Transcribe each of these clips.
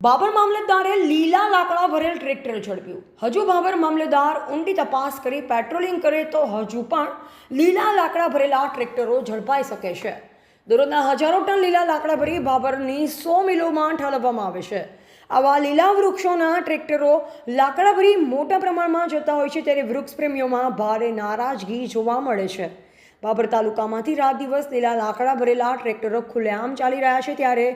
બાબર મામલતદારે લીલા લાકડા ભરેલ ટ્રેક્ટર ઝડપ્યું। હજુ બાબર મામલતદાર ઊંડી તપાસ કરી પેટ્રોલિંગ કરે તો હજુ પણ લીલા લાકડા ભરેલા ટ્રેક્ટરો ઝડપાઈ શકે છે। દરરોજના હજારો ટન લીલા લાકડા ભરી બાબરની 100 મિલોમાં ઠાલવવામાં આવે છે। આવા લીલા વૃક્ષોના ટ્રેક્ટરો લાકડા ભરી મોટા પ્રમાણમાં જતા હોય છે, ત્યારે વૃક્ષ પ્રેમીઓમાં ભારે નારાજગી જોવા મળે છે। બાબર તાલુકામાંથી રાત દિવસ લીલા લાકડા ભરેલા ટ્રેક્ટરો ખુલ્લેઆમ ચાલી રહ્યા છે, ત્યારે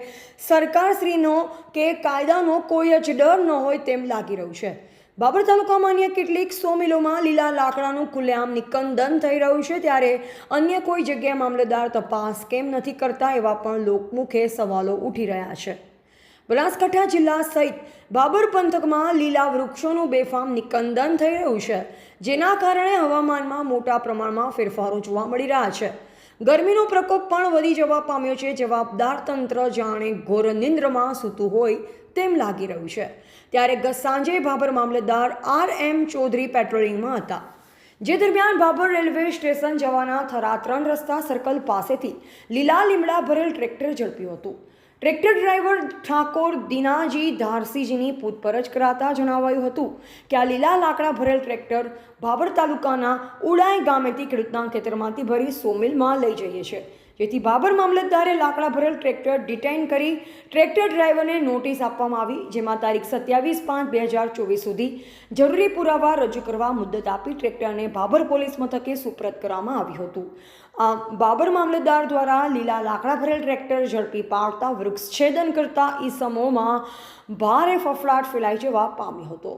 સરકારશ્રીનો કે કાયદાનો કોઈ જ ડર ન હોય તેમ લાગી રહ્યું છે। બાબર તાલુકામાં અન્ય કેટલીક 100 મિલોમાં લીલા લાકડાનું ખુલ્લેઆમ નિકંદન થઈ રહ્યું છે, ત્યારે અન્ય કોઈ જગ્યાએ મામલતદાર તપાસ કેમ નથી કરતા, એવા પણ લોકમુખે સવાલો ઉઠી રહ્યા છે। બનાસકાંઠા જિલ્લા સહિત બાબર પંથકમાં લીલા વૃક્ષોનું બેફામ નિકંદન થઈ રહ્યું છે, જેના કારણે હવામાનમાં મોટા પ્રમાણમાં ફેરફારો જોવા મળી રહ્યા છે। ગરમીનો પ્રકોપ પણ વધી જવા પામ્યો છે। જવાબદાર તંત્ર જાણે ઘોર નિંદ્રમાં સૂતું હોય તેમ લાગી રહ્યું છે। ત્યારે ગત સાંજે બાબર મામલતદાર RM ચૌધરી પેટ્રોલિંગમાં હતા, જે દરમિયાન બાબર રેલવે સ્ટેશન જવાના થરા 3 રસ્તા સર્કલ પાસેથી લીલા લીમડા ભરેલ ટ્રેક્ટર ઝડપ્યું હતું। ટ્રેક્ટર ડ્રાઈવર ઠાકોર દિનાજી ધારસીજીની પૂછપરછ કરાતા જણાવાયું હતું કે આ લીલા લાકડા ભરેલ ટ્રેક્ટર બાબર તાલુકાના ઉડાઈ ગામેથી ખેડૂતના ખેતરમાંથી ભરી 100 મિલમાં લઈ જઈએ છીએ, જેથી બાબર મામલતદારે લાકડા ભરેલ ટ્રેક્ટર ડિટેઇન કરી ટ્રેક્ટર ડ્રાઈવરને નોટિસ આપવામાં આવી, જેમાં તારીખ 27/5/2024 સુધી જરૂરી પુરાવા રજૂ કરવા મુદ્દત આપી ટ્રેક્ટરને બાબર પોલીસ મથકે સુપ્રત કરવામાં આવ્યું હતું। આમ બાબર મામલતદાર દ્વારા લીલા લાકડા ભરેલ ટ્રેક્ટર ઝડપી પાડતા વૃક્ષછેદન કરતા ઈસમોમાં ભારે ફફડાટ ફેલાઈ જવા પામ્યો હતો।